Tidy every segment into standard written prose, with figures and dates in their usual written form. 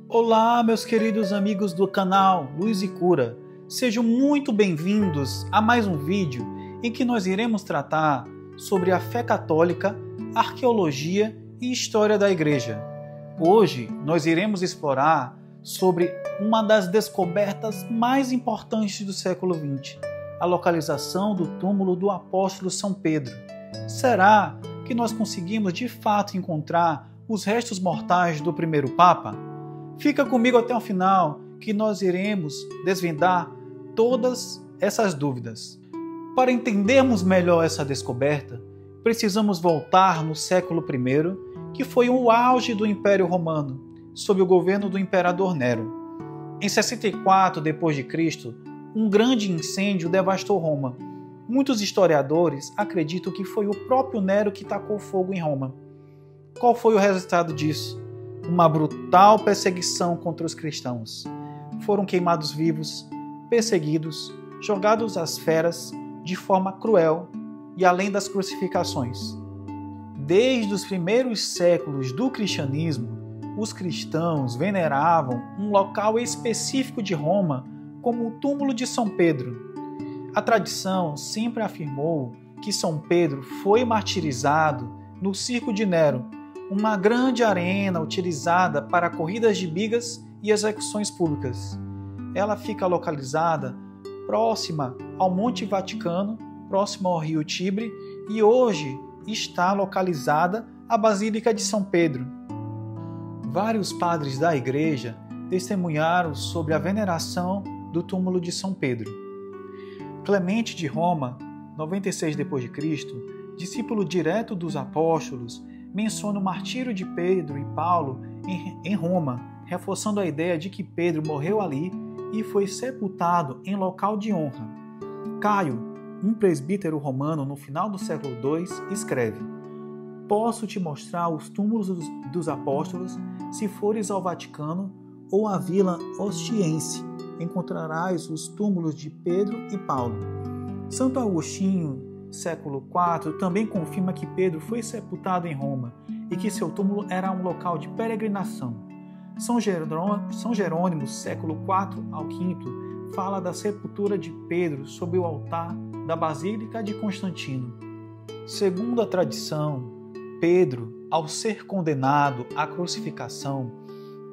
Olá, meus queridos amigos do canal Luz e Cura. Sejam muito bem-vindos a mais um vídeo em que nós iremos tratar sobre a fé católica, arqueologia e história da Igreja. Hoje nós iremos explorar sobre uma das descobertas mais importantes do século XX, a localização do túmulo do apóstolo São Pedro. Será que nós conseguimos de fato encontrar os restos mortais do primeiro Papa? Fica comigo até o final que nós iremos desvendar todas essas dúvidas. Para entendermos melhor essa descoberta, precisamos voltar no século I, que foi o auge do Império Romano, sob o governo do imperador Nero. Em 64 d.C., um grande incêndio devastou Roma. Muitos historiadores acreditam que foi o próprio Nero que tacou fogo em Roma. Qual foi o resultado disso? Uma brutal perseguição contra os cristãos. Foram queimados vivos, perseguidos, jogados às feras de forma cruel e além das crucificações. Desde os primeiros séculos do cristianismo, os cristãos veneravam um local específico de Roma como o túmulo de São Pedro. A tradição sempre afirmou que São Pedro foi martirizado no Circo de Nero, uma grande arena utilizada para corridas de bigas e execuções públicas. Ela fica localizada próxima ao Monte Vaticano, próximo ao rio Tibre, e hoje está localizada a Basílica de São Pedro. Vários padres da Igreja testemunharam sobre a veneração do túmulo de São Pedro. Clemente de Roma, 96 d.C., discípulo direto dos apóstolos, menciona o martírio de Pedro e Paulo em Roma, reforçando a ideia de que Pedro morreu ali e foi sepultado em local de honra. Caio, um presbítero romano no final do século II, escreve: "Posso te mostrar os túmulos dos apóstolos, se fores ao Vaticano ou à Vila Ostiense, encontrarás os túmulos de Pedro e Paulo." Santo Agostinho, século IV, também confirma que Pedro foi sepultado em Roma e que seu túmulo era um local de peregrinação. São Jerônimo, século IV ao V, fala da sepultura de Pedro sob o altar da Basílica de Constantino. Segundo a tradição, Pedro, ao ser condenado à crucificação,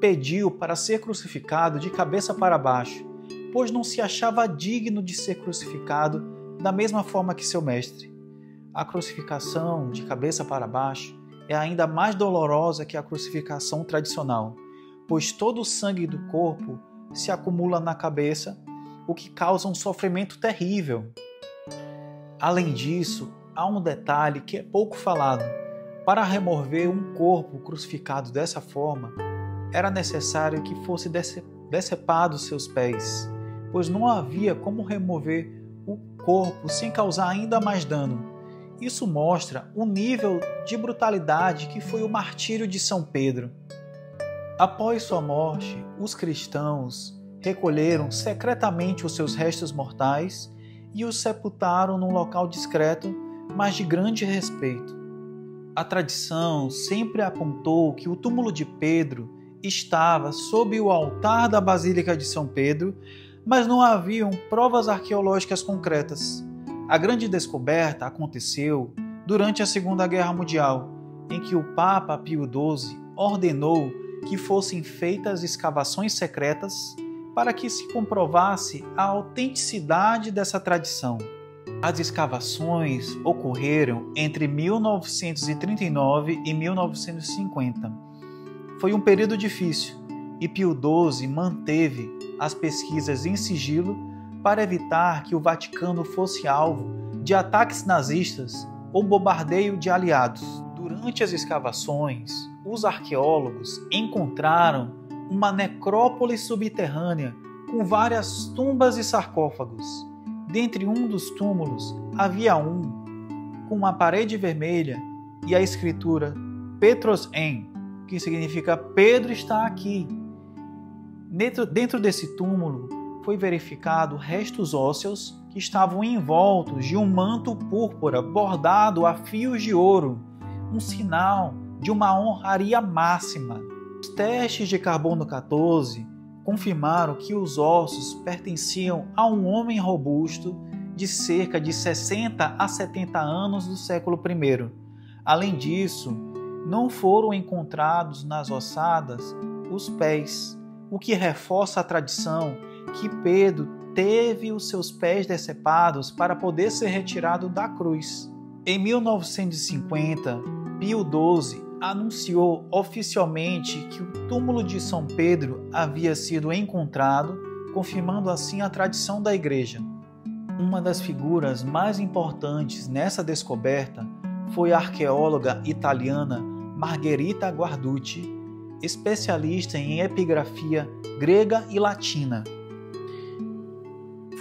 pediu para ser crucificado de cabeça para baixo, pois não se achava digno de ser crucificado da mesma forma que seu mestre. A crucificação de cabeça para baixo é ainda mais dolorosa que a crucificação tradicional, pois todo o sangue do corpo se acumula na cabeça, o que causa um sofrimento terrível. Além disso, há um detalhe que é pouco falado. Para remover um corpo crucificado dessa forma, era necessário que fosse decepados seus pés, pois não havia como remover o corpo sem causar ainda mais dano. Isso mostra o nível de brutalidade que foi o martírio de São Pedro. Após sua morte, os cristãos recolheram secretamente os seus restos mortais e os sepultaram num local discreto, mas de grande respeito. A tradição sempre apontou que o túmulo de Pedro estava sob o altar da Basílica de São Pedro, mas não haviam provas arqueológicas concretas. A grande descoberta aconteceu durante a Segunda Guerra Mundial, em que o Papa Pio XII ordenou que fossem feitas escavações secretas para que se comprovasse a autenticidade dessa tradição. As escavações ocorreram entre 1939 e 1950. Foi um período difícil e Pio XII manteve as pesquisas em sigilo para evitar que o Vaticano fosse alvo de ataques nazistas ou bombardeio de aliados. Durante as escavações, os arqueólogos encontraram uma necrópole subterrânea com várias tumbas e sarcófagos. Dentre um dos túmulos havia um com uma parede vermelha e a escritura Petros en, que significa Pedro está aqui. Dentro desse túmulo foi verificado restos ósseos que estavam envoltos de um manto púrpura bordado a fios de ouro, um sinal de uma honraria máxima. Os testes de carbono 14 confirmaram que os ossos pertenciam a um homem robusto de cerca de 60 a 70 anos do século I. Além disso, não foram encontrados nas ossadas os pés, o que reforça a tradição que Pedro teve os seus pés decepados para poder ser retirado da cruz. Em 1950, Pio XII anunciou oficialmente que o túmulo de São Pedro havia sido encontrado, confirmando assim a tradição da Igreja. Uma das figuras mais importantes nessa descoberta foi a arqueóloga italiana Margherita Guarducci, especialista em epigrafia grega e latina.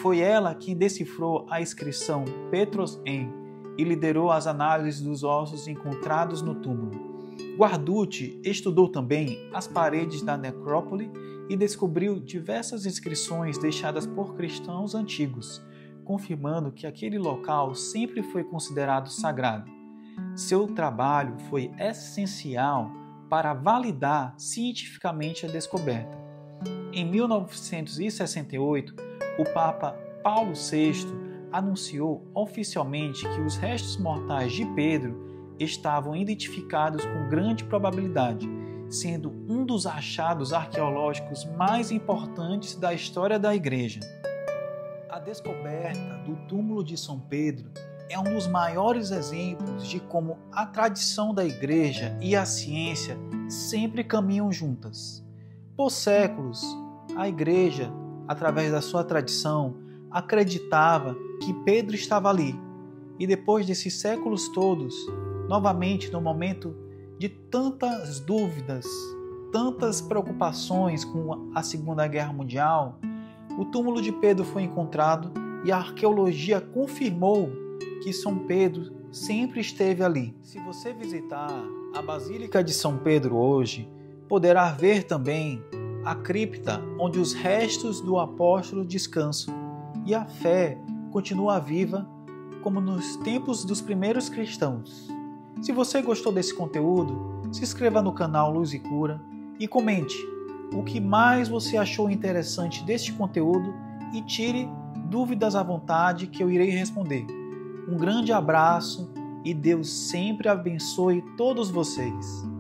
Foi ela quem decifrou a inscrição Petros Em e liderou as análises dos ossos encontrados no túmulo. Guarducci estudou também as paredes da necrópole e descobriu diversas inscrições deixadas por cristãos antigos, confirmando que aquele local sempre foi considerado sagrado. Seu trabalho foi essencial para validar cientificamente a descoberta. Em 1968, o Papa Paulo VI anunciou oficialmente que os restos mortais de Pedro estavam identificados com grande probabilidade, sendo um dos achados arqueológicos mais importantes da história da Igreja. A descoberta do túmulo de São Pedro é um dos maiores exemplos de como a tradição da Igreja e a ciência sempre caminham juntas. Por séculos, a Igreja, através da sua tradição, acreditava que Pedro estava ali. E depois desses séculos todos, novamente no momento de tantas dúvidas, tantas preocupações com a Segunda Guerra Mundial, o túmulo de Pedro foi encontrado e a arqueologia confirmou que São Pedro sempre esteve ali. Se você visitar a Basílica de São Pedro hoje, poderá ver também a cripta onde os restos do apóstolo descansam e a fé continua viva como nos tempos dos primeiros cristãos. Se você gostou desse conteúdo, se inscreva no canal Luz e Cura e comente o que mais você achou interessante deste conteúdo e tire dúvidas à vontade que eu irei responder. Um grande abraço e Deus sempre abençoe todos vocês.